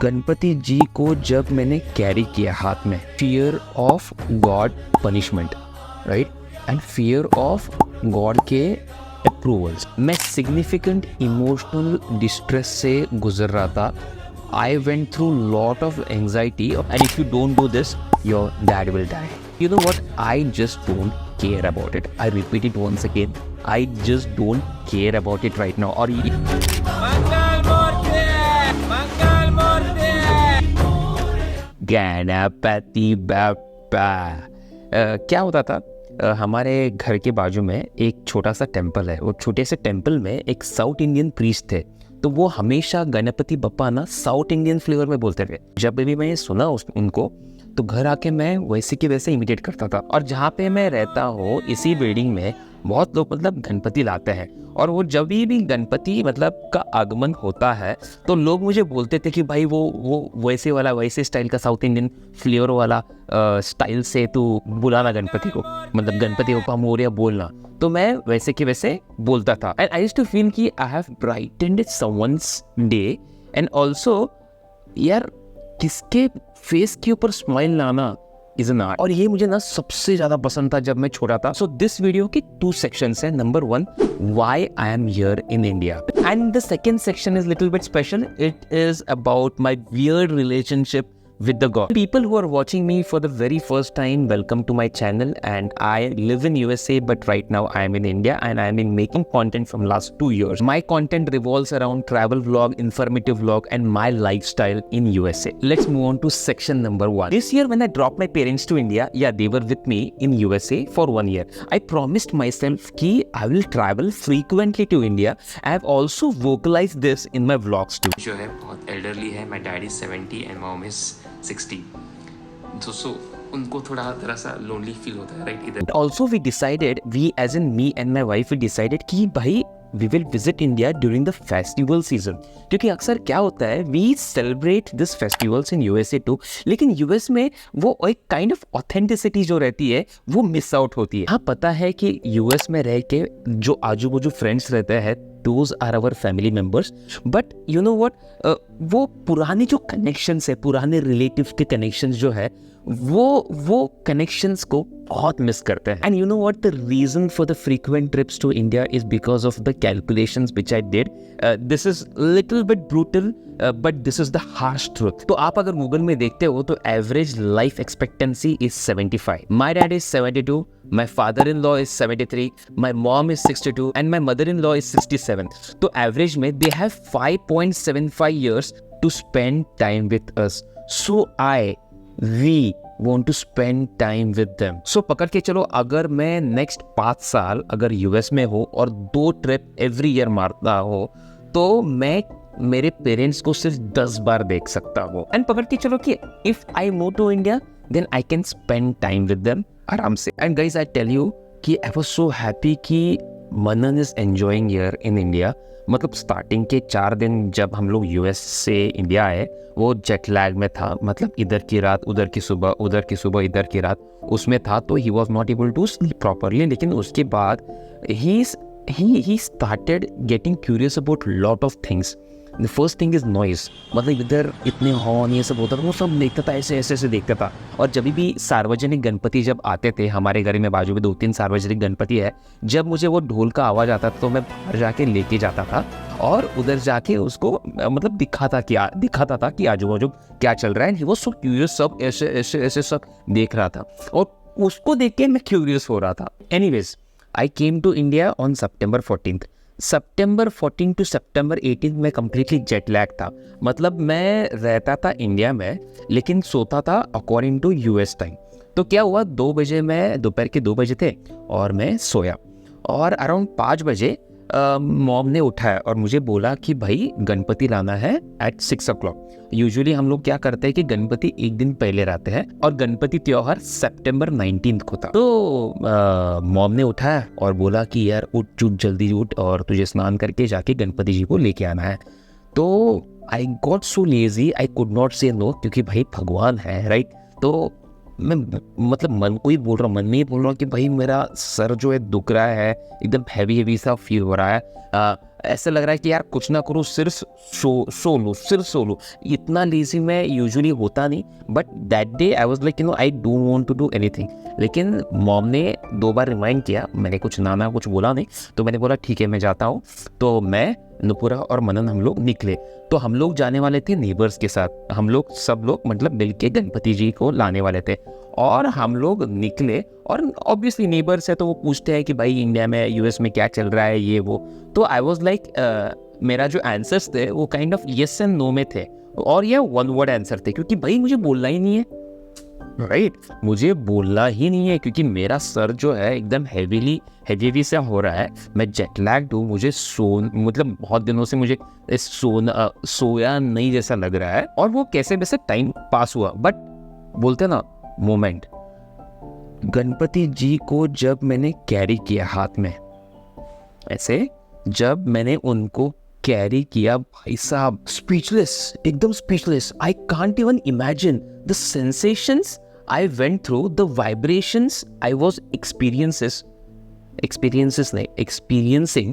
गणपति जी को जब मैंने कैरी किया हाथ में, fear of God punishment, right, and fear of God के अप्रूवल्स, मैं सिग्निफिकेंट इमोशनल डिस्ट्रेस से गुजर रहा था. I went through lot of anxiety, and if you don't do this, your dad will die. You know what? I just don't care about it. I repeat it once again. I just don't care about it right now. और गणपति बप्पा. क्या होता था, हमारे घर के बाजू में एक छोटा सा टेम्पल है. वो छोटे से टेम्पल में एक साउथ इंडियन प्रीस्ट थे. तो वो हमेशा गणपति बप्पा ना साउथ इंडियन फ्लेवर में बोलते थे. जब भी मैं सुना उनको, तो घर आके मैं वैसे के वैसे इमिटेट करता था. और जहाँ पे मैं रहता हूँ इसी बिल्डिंग में बहुत लोग मतलब गणपति लाते हैं. और वो जब भी गणपति मतलब का आगमन होता है तो लोग मुझे बोलते थे कि भाई वो वैसे स्टाइल का साउथ इंडियन फ्लेवर वाला स्टाइल से तू बुलाना गणपति को, मतलब गणपति बप्पा मोरया बोलना. तो मैं वैसे के वैसे बोलता था. And I used to feel कि I have brightened someone's day. And also यार, किसके फेस के ऊपर स्माइल लाना इज एन आर्ट. और ये मुझे ना सबसे ज्यादा पसंद था जब मैं छोटा था. सो दिस वीडियो की 2 सेक्शंस है. Number 1, why I am here in India, and the second section is little bit special. It is about my weird relationship with the God. People who are watching me for the very first time, welcome to my channel. And I live in USA, but right now I am in India, and I am making content from last 2 years. My content revolves around travel vlog, informative vlog, and my lifestyle in USA. Let's move on to section number 1. This year when I dropped my parents to India, yeah, they were with me in USA for 1 year. I promised myself कि I will travel frequently to India. I have also vocalized this in my vlogs too. जो है बहुत elderly है. My dad is 70 and mom is 60. So उनको थोड़ा सा lonely feel होता है, right? इधर. Also we decided, we as in me and my wife, we decided कि भाई we will visit India during the festival season. क्योंकि अक्सर क्या होता है, we celebrate this festivals in USA too, लेकिन US में वो एक kind of authenticity जो रहती है वो miss out होती है. हाँ, पता है कि US में रह के जो आजू बाजू फ्रेंड्स रहते हैं, those are our family members, but you know what, वो पुराने जो कनेक्शंस है, पुराने रिलेटिव के कनेक्शंस जो है, वो कनेक्शंस को बहुत मिस करते हैं. And you know what, the reason for the frequent trips to India is because of the calculations which I did. This is little bit brutal, but this is the harsh truth. तो आप अगर Google में देखते हो तो average life expectancy is 75. My dad is 72, my father-in-law is 73, my mom is 62, and my mother-in-law is 67. तो average में they have 5.75 years to spend time with us. So we want to spend time with them. So पकड़ के चलो, अगर मैं next 5 साल अगर US में हो और 2 ट्रिप every year मारता हो, तो मैं मेरे पेरेंट्स को सिर्फ 10 बार देख सकता हूँ. एंड पकड़ के चलो कि if I move to India, then I can spend time with them आराम से. And guys, I tell you कि आई वाज सो हैप्पी कि Manan is enjoying here in India. मतलब स्टार्टिंग के 4 दिन जब हम लोग यूएस से इंडिया आए, वो जेट लैग में था. मतलब इधर की रात उधर की सुबह, उधर की सुबह इधर की रात, उसमें था. तो he was not able to sleep properly. लेकिन उसके बाद he started getting curious about lot of things. The first thing is noise. मतलब इधर इतने हॉर्न ये सब होता था, वो सब देखता था, ऐसे देखता था. और जब भी सार्वजनिक गणपति जब आते थे हमारे घर में, बाजू में 2-3 सार्वजनिक गणपति है, जब मुझे वो ढोल का आवाज़ आता था तो मैं बाहर जाके लेके जाता था और उधर जाके उसको मतलब दिखाता था कि आजू बाजू क्या चल रहा है. And he was so curious, सब ऐसे सब देख रहा था और उसको देख के मैं क्यूरियस हो रहा था. Anyways, I came to India on September 14th. September 14 to September 18 में कम्प्लीटली जेट लैग था. मतलब मैं रहता था इंडिया में लेकिन सोता था अकॉर्डिंग टू US टाइम. तो क्या हुआ, 2 बजे मैं, दोपहर के 2 बजे थे और मैं सोया. और अराउंड 5 बजे मॉम ने उठाया और मुझे बोला कि भाई गणपति लाना है एट 6 o'clock. यूजुअली हम लोग क्या करते हैं कि गणपति एक दिन पहले रहते हैं और गणपति त्योहार September 19 को था. तो मॉम ने उठाया और बोला कि यार उठ जल्दी उठ और तुझे स्नान करके जाके गणपति जी को लेके आना है. तो I got so lazy, I could not से नो, क्योंकि भाई भगवान है, राइट. तो मैं मतलब मन को ही बोल रहा हूँ, मन में ही बोल रहा हूँ कि भाई मेरा सर जो है दुख रहा है, एकदम हैवी सा फील हो रहा है. ऐसा लग रहा है कि यार कुछ ना करो, सिर्फ सिर्फ सो लो। इतना लेजी मैं यूजुअली होता नहीं, but that day I was like I don't want to do anything. लेकिन मॉम ने 2 बार रिमाइंड किया, मैंने कुछ कुछ बोला नहीं, तो मैंने बोला ठीक है मैं जाता हूँ। तो मैं, नुपुरा और मनन हम लोग निकले। तो हम लोग जाने वाले थे नेबर्स के साथ, हम लोग सब लोग मतलब मिल के गणपति जी को लाने वाले थे। और हम लोग निकले, और ऑब्वियसली नेबर्स है तो वो पूछते हैं कि भाई इंडिया में, यूएस में क्या चल रहा है, ये वो। तो आई वाज लाइक मेरा जो आंसर्स थे वो kind of yes and no में थे, और ये 1 वर्ड आंसर थे, क्योंकि भाई मुझे बोलना ही नहीं है, राइट मुझे बोलना ही नहीं है, क्योंकि मेरा सर जो है एकदम हैवी सा हो रहा है। मैं जेट लैग्ड हूँ, मुझे मतलब बहुत दिनों से मुझे सोया नहीं जैसा लग रहा है। और वो कैसे वैसे टाइम पास हुआ, बट बोलते ना मोमेंट, गणपति जी को जब मैंने कैरी किया हाथ में, ऐसे जब मैंने उनको कैरी किया, भाई साहब स्पीचलेस, एकदम speechless. I can't even imagine the sensations I went through, the vibrations I was experiencing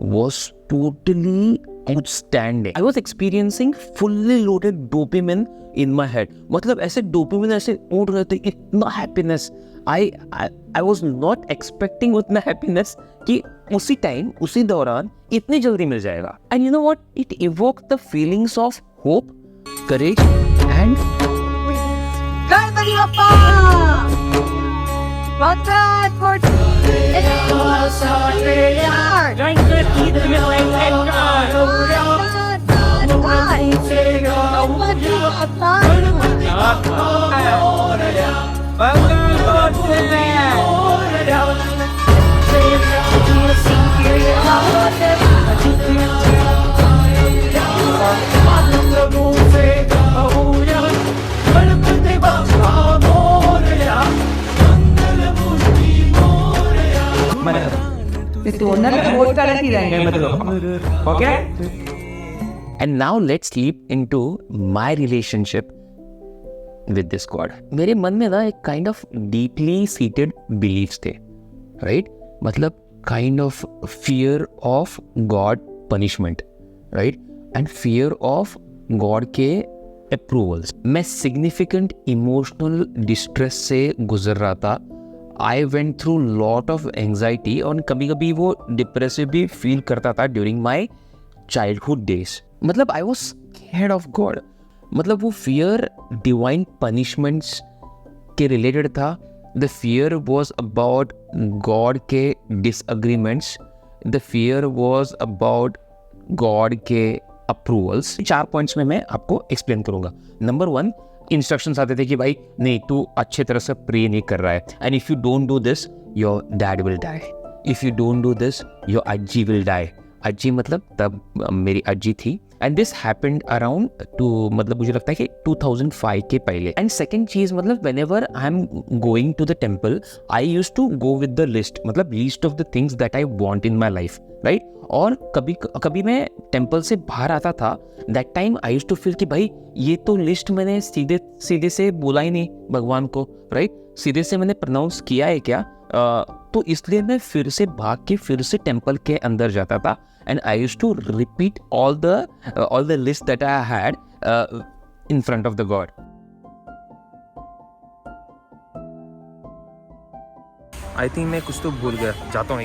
was totally outstanding. I was experiencing fully loaded dopamine in my head. मतलब ऐसे dopamine ऐसे उड़ रहे थे, इतना happiness. I was not expecting उतना happiness कि उसी टाइम, उसी दौरान इतनी जल्दी मिल जाएगा. And you know what? It evoked the feelings of hope, courage and Ganpati Bappa! And now let's leap into my relationship with this God. मेरे मन में ना एक kind of deeply seated beliefs थे, right? मतलब kind of fear of God punishment, right? And fear of God के approvals. मैं significant emotional distress से गुजर रहा था. I went through lot of anxiety और कभी कभी वो depressive भी feel करता था during my childhood days. मतलब I was scared of God. मतलब वो fear divine punishments के related था. The fear was about God के disagreements. The fear was about God के approvals. 4 points में मैं आपको explain करूँगा. Number 1, इंस्ट्रक्शंस आते थे कि भाई नहीं तू अच्छे तरह से प्रे नहीं कर रहा है, and if you don't do this your dad will die, if you don't do this your अज्जी विल डाई. अज्जी मतलब तब मेरी अज्जी थी, and this happened around two, मतलब मुझे लगता है कि 2005 के पहले. एंड सेकंड चीज, मतलब whenever I am going to the temple I use to go with the list, मतलब list of the things that I want in my life, right. और कभी मैं टेम्पल से बाहर आता था, that time I used to feel कि भाई ये तो लिस्ट मैंने सीधे से बोला ही नहीं भगवान को, राइट. सीधे से मैंने प्रोनाउंस किया है क्या, तो इसलिए मैं फिर से भाग के फिर से टेम्पल के अंदर जाता था, and I used to repeat all the list that I had in front of the god. I think मैं कुछ तो भूल गया, जाता हूँ.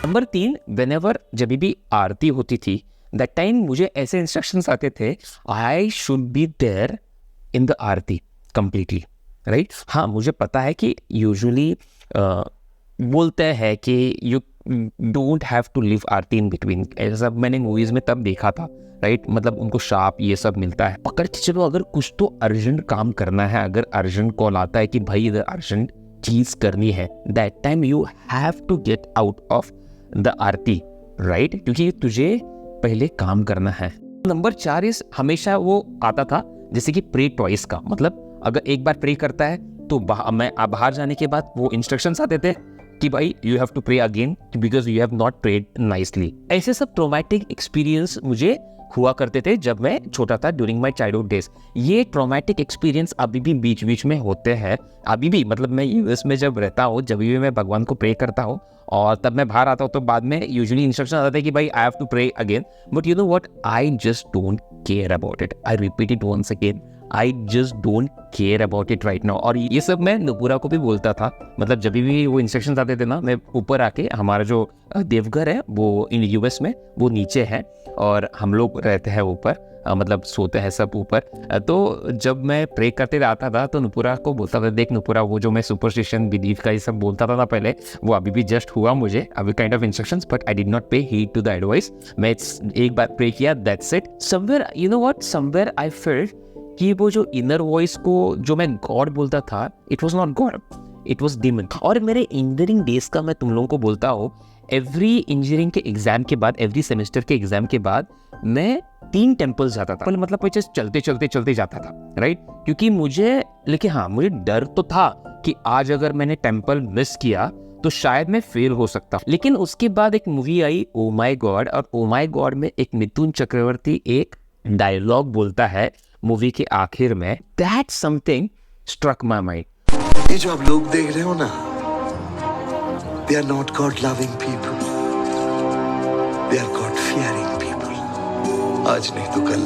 नंबर 3, वेनेवर जब भी आरती होती थी, दैट टाइम मुझे ऐसे इंस्ट्रक्शंस आते थे, I should be there in the आरती कंप्लीटली, राइट. हाँ मुझे पता है कि यूजुअली बोलते हैं कि you don't have to leave आरती इन बिटवीन, ऐसा सब मैंने मूवीज में तब देखा था, राइट. मतलब उनको शाप ये सब मिलता है. पकड़ चलो, अगर कुछ तो अर्जेंट काम करना है, अगर अर्जेंट कॉल आता है कि भाई इधर अर्जेंट चीज करनी है, that time you have to get out of the आरती, राइट, क्योंकि तुझे पहले काम करना है. नंबर 4 इस हमेशा वो आता था जैसे कि प्रे ट्वाइस का, मतलब अगर एक बार प्रे करता है तो मैं बाहर जाने के बाद वो इंस्ट्रक्शंस आते थे कि भाई you have to pray again because you have not prayed nicely. ऐसे सब ट्रॉमेटिक एक्सपीरियंस मुझे हुआ करते थे जब मैं छोटा था ड्यूरिंग माई चाइल्डहुड डेज। ये ट्रॉमेटिक एक्सपीरियंस अभी भी बीच बीच में होते हैं, अभी भी। मतलब मैं यूएस में जब रहता हूँ, जब भी मैं भगवान को प्रे करता हूँ और तब मैं बाहर आता हूँ, तो बाद में यूजुअली इंस्ट्रक्शन आता है कि भाई I have to pray again, but you know what, I just don't care about it. I repeat it once again, I just don't care about it right now. और ये सब मैं नुपुरा को भी बोलता था। मतलब जब भी वो इंस्ट्रक्शंस आते थे ना, मैं ऊपर आके, हमारा जो देवघर है वो इन यूएस में, वो नीचे है और हम लोग रहते हैं ऊपर, मतलब सोते हैं सब ऊपर। तो जब मैं प्रे करते रहता था तो नुपुरा को बोलता था, देख नुपुरा, वो जो मैं सुपरस्टिशन बिलीफ का ये सब बोलता था ना पहले, वो अभी भी जस्ट हुआ मुझे, अभी kind of instructions, but I did not पे हीड टू द एडवाइस। मैं एक बार प्रे किया, that's it. Somewhere you know what, somewhere I felt कि वो जो इनर वॉइस को जो मैं गॉड बोलता था, it was not God, it was demon. और मेरे इंजीनियरिंग डेज का मैं तुम लोगों को बोलता हूँ, एवरी इंजीनियरिंग के एग्जाम के बाद, एवरी सेमेस्टर के एग्जाम के बाद मैं 3 टेम्पल्स जाता था। मतलब मैं जस्ट चलते जाता था, राइट? क्योंकि मुझे, लेकिन हाँ, मुझे डर तो था कि आज अगर मैंने टेम्पल मिस किया तो शायद मैं फेल हो सकता। लेकिन उसके बाद एक मूवी आई ओ माई गॉड, और ओ माई गॉड में एक मिथुन चक्रवर्ती एक डायलॉग बोलता है मूवी के आखिर में, that something struck my mind. ये जो आप लोग देख रहे हो ना, they are not God loving people, they are God fearing people। आज नहीं तो कल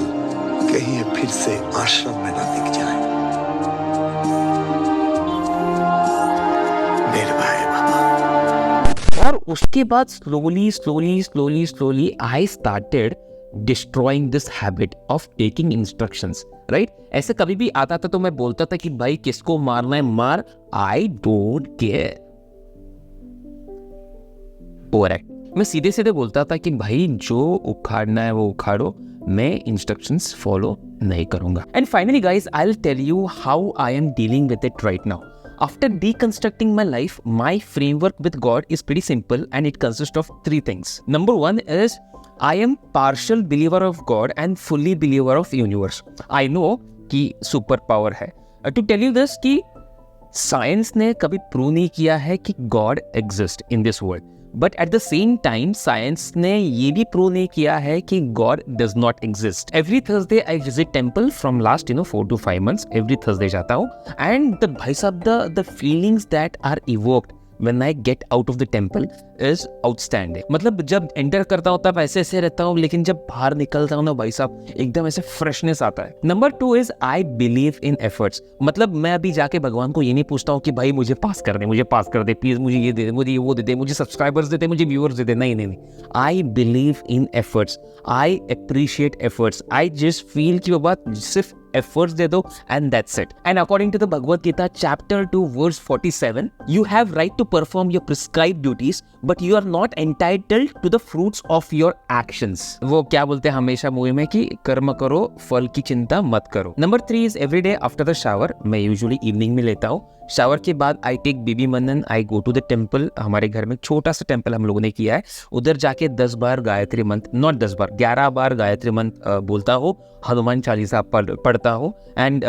कहीं ये फिर से आश्रम में ना दिख जाए। निर्भय बाबा। और उसके बाद slowly I started destroying this habit of taking instructions, right? ऐसे कभी भी आता था तो मैं बोलता था कि भाई किसको मारना है मार, आई डोंट केयर। ओवरएक्ट। मैं सीधे सीधे बोलता था कि भाई जो उखाड़ना है वो उखाड़ो, मैं इंस्ट्रक्शंस फॉलो नहीं करूंगा। And finally guys, I will tell you how I am dealing with it right now. After deconstructing my life, my framework with God is pretty simple and it consists of 3 things. Number 1 is I am partial believer of God and fully believer of universe. I know कि super power है। To tell you this कि science ने कभी prove नहीं किया है कि God exist in this world, but at the same time science ने ये भी प्रूव नहीं किया है कि God does not exist. Every Thursday I visit temple from last 4 to 5 months। Every Thursday जाता हूँ एंड द भाई साहब the feelings that are evoked when I get out of the temple is outstanding। मतलब जब enter करता हूँ तब ऐसे ऐसे रहता हूँ, लेकिन जब बाहर निकलता हूँ ना भाई साहब, एकदम ऐसे फ्रेशनेस आता है। Number 2 is I believe in efforts. मतलब मैं अभी जाके भगवान को ये नहीं पूछता हूँ कि भाई मुझे पास कर दे प्लीज, मुझे ये दे दे, मुझे ये वो दे दे, मुझे सब्सक्राइबर्स दे दे, मुझे व्यूअर्स दे दे। नहीं, I believe in efforts, I appreciate efforts. I just feel कि बाबा सिर्फ efforts दे दो and that's it। And according to the Bhagavad Gita chapter 2 verse 47, you have right to perform your prescribed duties but you are not entitled to the fruits of your actions। वो क्या बोलते हैं हमेशा movie में कि कर्म करो फल की चिंता मत करो। Number 3 is every day after the shower, मैं यूजुअली इवनिंग में लेता हूँ। शावर के बाद I take baby Mandan, I go to the temple. हमारे घर में छोटा सा टेम्पल हम लोगों ने किया है, उधर जाके 10 बार गायत्री मंत्र, नॉट 10 बार, 11 बार गायत्री मंत्र बोलता हूँ, हनुमान चालीसा पढ़ता हूँ। एंड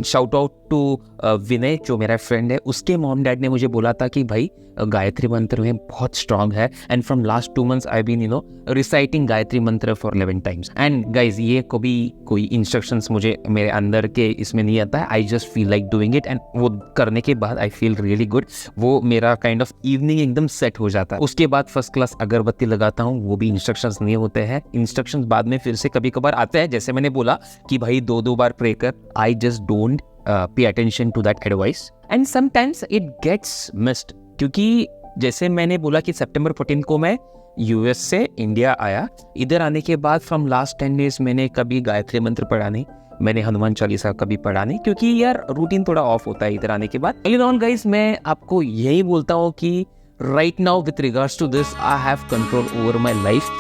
शाउट आउट टू विनय जो मेरा फ्रेंड है, उसके मॉम डैड ने मुझे बोला था कि भाई गायत्री मंत्र में बहुत स्ट्रांग है। And from last 2 months I been reciting Gayatri mantra for 11 times। And guys ये कभी कोई इंस्ट्रक्शंस मुझे मेरे अंदर के इसमें नहीं आता है, I just feel like doing it and वो करने के बाद आई फील रियली गुड। वो मेरा काइंड ऑफ इवनिंग एकदम सेट हो जाता है। उसके बाद फर्स्ट क्लास अगरबत्ती लगाता हूँ, वो भी इंस्ट्रक्शंस नहीं होते हैं। इंस्ट्रक्शंस बाद में फिर से कभी कभार आते हैं, जैसे मैंने बोला कि भाई 2 बार प्रे कर। I just don't pay attention to that advice and sometimes it gets missed. क्योंकि जैसे मैंने बोला कि September 14 को मैं यूएस से इंडिया आया, इधर आने के बाद फ्रॉम लास्ट 10 days मैंने कभी गायत्री मंत्र पढ़ा नहीं, मैंने हनुमान चालीसा कभी पढ़ा नहीं, क्योंकि यार रूटीन थोड़ा ऑफ होता है इधर आने के बाद। गाइस, मैं आपको यही बोलता हूँ कि right now with regards to this I have control over my life,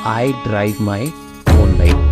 I drive my own life.